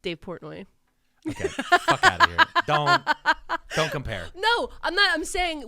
Dave Portnoy. Okay, fuck out of here. Don't compare. No, I'm not. I'm saying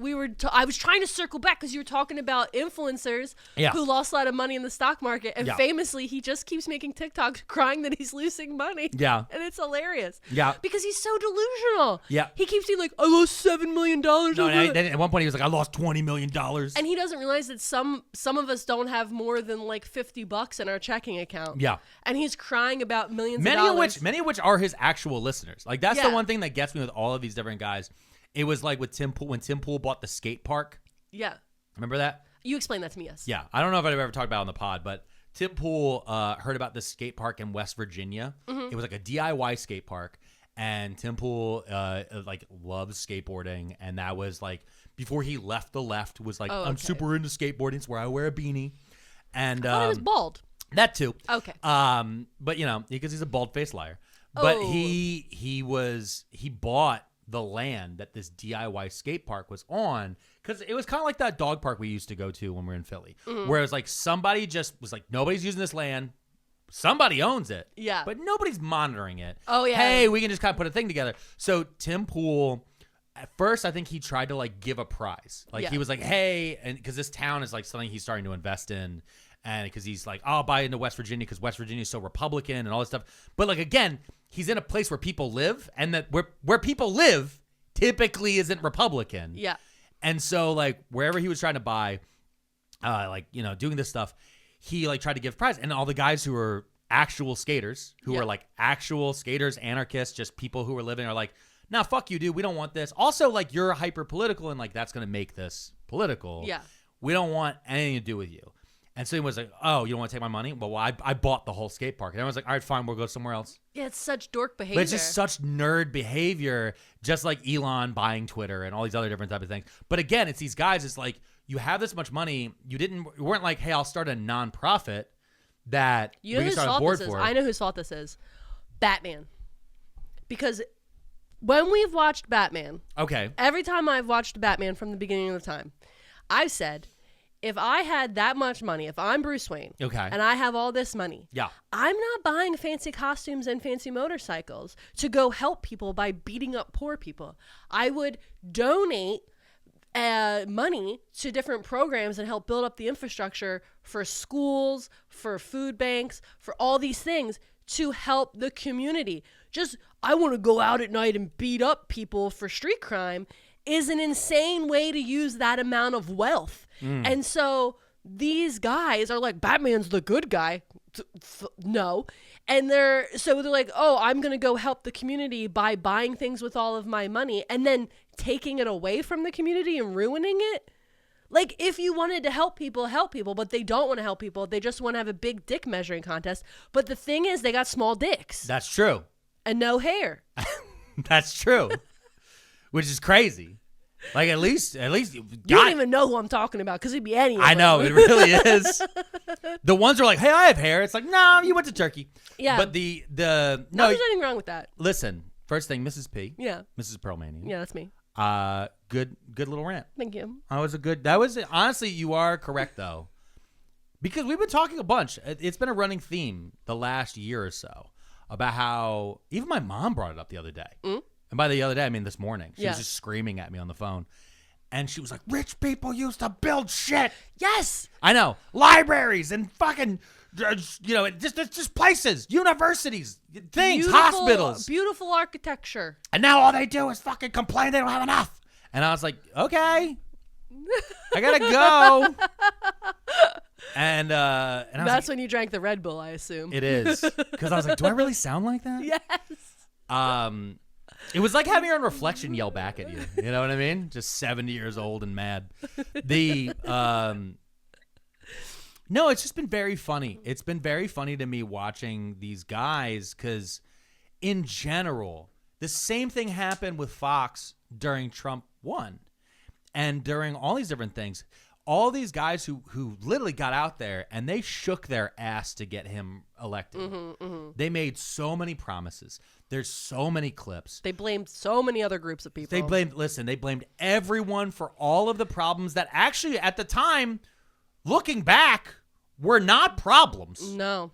I was trying to circle back because you were talking about influencers who lost a lot of money in the stock market. And famously, he just keeps making TikToks crying that he's losing money. Yeah. And it's hilarious. Yeah. Because he's so delusional. Yeah. He keeps being like, I lost $7 million. No, then at one point he was like, I lost $20 million. And he doesn't realize that some of us don't have more than like $50 in our checking account. Yeah. And he's crying about millions of dollars. Many of which are his actual listeners. Like, that's the one thing that gets me with all of these different guys. It was like with Tim Pool, when Tim Pool bought the skate park. Yeah. Remember that? You explained that to me, yes. Yeah. I don't know if I've ever talked about it on the pod, but Tim Pool heard about this skate park in West Virginia. Mm-hmm. It was like a DIY skate park. And Tim Pool like loves skateboarding. And that was like, before he left the left, was like, I'm super into skateboarding. It's where I wear a beanie. And I thought he was bald. That too. Okay. But you know, because he's a bald-faced liar. But he bought the land that this DIY skate park was on, because it was kind of like that dog park we used to go to when we were in Philly, where it was like somebody just was like, nobody's using this land, somebody owns it, but nobody's monitoring it. Oh yeah. Hey, we can just kind of put a thing together. So Tim Pool, at first, I think he tried to like give a prize, like he was like, hey, and because this town is like something he's starting to invest in. And because he's like, I'll buy into West Virginia because West Virginia is so Republican and all this stuff. But like, again, he's in a place where people live, and that where people live typically isn't Republican. Yeah. And so like wherever he was trying to buy, like, you know, doing this stuff, he like tried to give prize. And all the guys who are actual skaters, who are like actual skaters, anarchists, just people who are living, are like, nah, fuck you, dude. We don't want this. Also, like, you're hyper political, and like that's gonna make this political. Yeah. We don't want anything to do with you. And so he was like, oh, you don't want to take my money? Well, I bought the whole skate park. And everyone's like, all right, fine, we'll go somewhere else. Yeah, it's such dork behavior. But it's just such nerd behavior, just like Elon buying Twitter and all these other different type of things. But again, it's these guys, it's like, you have this much money. You weren't like, hey, I'll start a nonprofit that we can start a board for. I know whose fault this is. Batman. Because when we've watched Batman, every time I've watched Batman from the beginning of the time, I've said, if I had that much money, if I'm Bruce Wayne, and I have all this money, I'm not buying fancy costumes and fancy motorcycles to go help people by beating up poor people. I would donate money to different programs and help build up the infrastructure for schools, for food banks, for all these things to help the community. Just, I want to go out at night and beat up people for street crime is an insane way to use that amount of wealth. And so these guys are like, Batman's the good guy. No. And they're like, oh, I'm going to go help the community by buying things with all of my money and then taking it away from the community and ruining it. Like, if you wanted to help people, but they don't want to help people. They just want to have a big dick measuring contest. But the thing is, they got small dicks. That's true. And no hair. That's true. Which is crazy. Like, at least you don't even know who I'm talking about, because it'd be any of them. I know, it really is. The ones who are like, hey, I have hair. It's like, no, you went to Turkey. Yeah. But no, there's anything wrong with that. Listen, first thing, Mrs. P. Yeah. Mrs. Pearlmania. Yeah, that's me. Good little rant. Thank you. Honestly, you are correct, though. Because we've been talking a bunch. It's been a running theme the last year or so about how, even my mom brought it up the other day. And by the other day, I mean this morning. She was just screaming at me on the phone. And she was like, rich people used to build shit. Yes. I know. Libraries and fucking, you know, just places, universities, things, hospitals. Beautiful architecture. And now all they do is fucking complain they don't have enough. And I was like, okay. I gotta go. And that's when you drank the Red Bull, I assume. It is. Because I was like, do I really sound like that? Yes. It was like having your own reflection yell back at you. You know what I mean? Just 70 years old and mad. No, it's just been very funny. It's been very funny to me watching these guys, because in general, the same thing happened with Fox during Trump won, and during all these different things. All these guys who literally got out there and they shook their ass to get him elected. They made so many promises. There's so many clips. They blamed so many other groups of people. They blamed everyone for all of the problems that actually at the time, looking back, were not problems. No.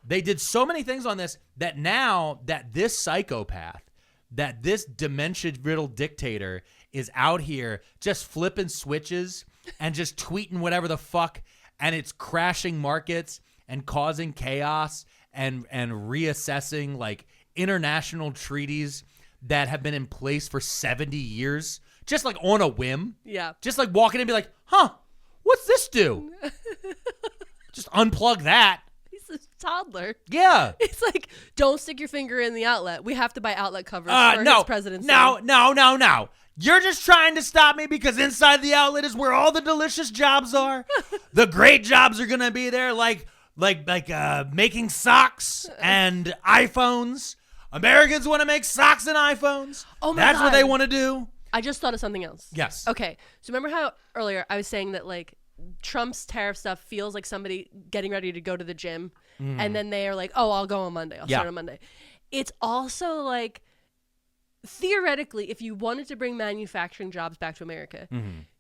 They did so many things on this that now that this psychopath, that this dementia-riddled dictator is out here just flipping switches and just tweeting whatever the fuck, and it's crashing markets and causing chaos and reassessing like international treaties that have been in place for 70 years, just like on a whim. Yeah. Just like walking in and be like, huh, what's this do? Just unplug that. He's a toddler. Yeah. It's like, don't stick your finger in the outlet. We have to buy outlet covers for his presidency. No. You're just trying to stop me because inside the outlet is where all the delicious jobs are. The great jobs are going to be there, like making socks and iPhones. Americans want to make socks and iPhones. Oh my That's God. what they want to do. I just thought of something else. Yes. Okay. So remember how earlier I was saying that like Trump's tariff stuff feels like somebody getting ready to go to the gym and then they are like, oh, I'll go on Monday. I'll start on Monday. It's also like, theoretically, if you wanted to bring manufacturing jobs back to America,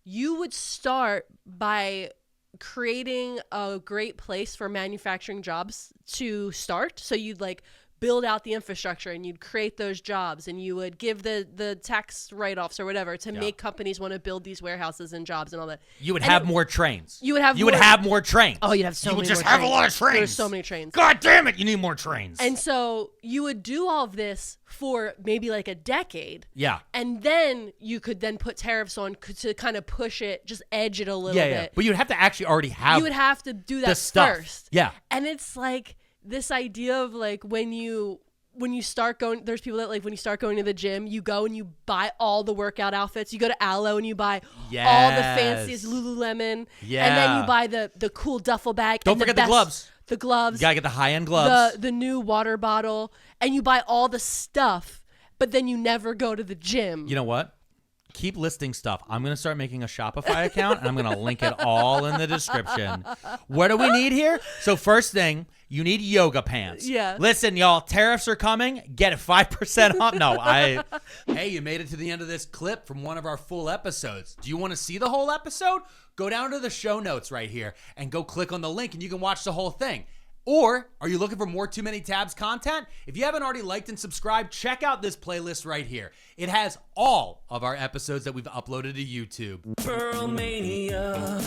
you would start by creating a great place for manufacturing jobs to start. So you'd like build out the infrastructure and you'd create those jobs and you would give the tax write-offs or whatever to make companies want to build these warehouses and jobs and all that. You would have more trains. You would have more trains. Oh, you'd have so many more trains. You would just have a lot of trains. There's so many trains. God damn it, you need more trains. And so you would do all of this for maybe like a decade. Yeah. And then you could then put tariffs on to kind of push it, just edge it a little bit. Yeah. But you'd have to actually already have. You would have to do that first. Yeah. And it's like this idea of like when you start going, there's people that like when you start going to the gym, you go and you buy all the workout outfits. You go to Aloe and you buy all the fanciest Lululemon. Yeah. And then you buy the cool duffel bag. Don't forget the gloves. The gloves. You gotta get the high-end gloves. The new water bottle. And you buy all the stuff, but then you never go to the gym. You know what? Keep listing stuff. I'm going to start making a Shopify account, and I'm going to link it all in the description. What do we need here? So first thing, you need yoga pants. Yeah. Listen, y'all, tariffs are coming. Get it 5% off. No, Hey, you made it to the end of this clip from one of our full episodes. Do you want to see the whole episode? Go down to the show notes right here and go click on the link, and you can watch the whole thing. Or are you looking for more Too Many Tabs content? If you haven't already liked and subscribed, check out this playlist right here. It has all of our episodes that we've uploaded to YouTube. Pearl Mania.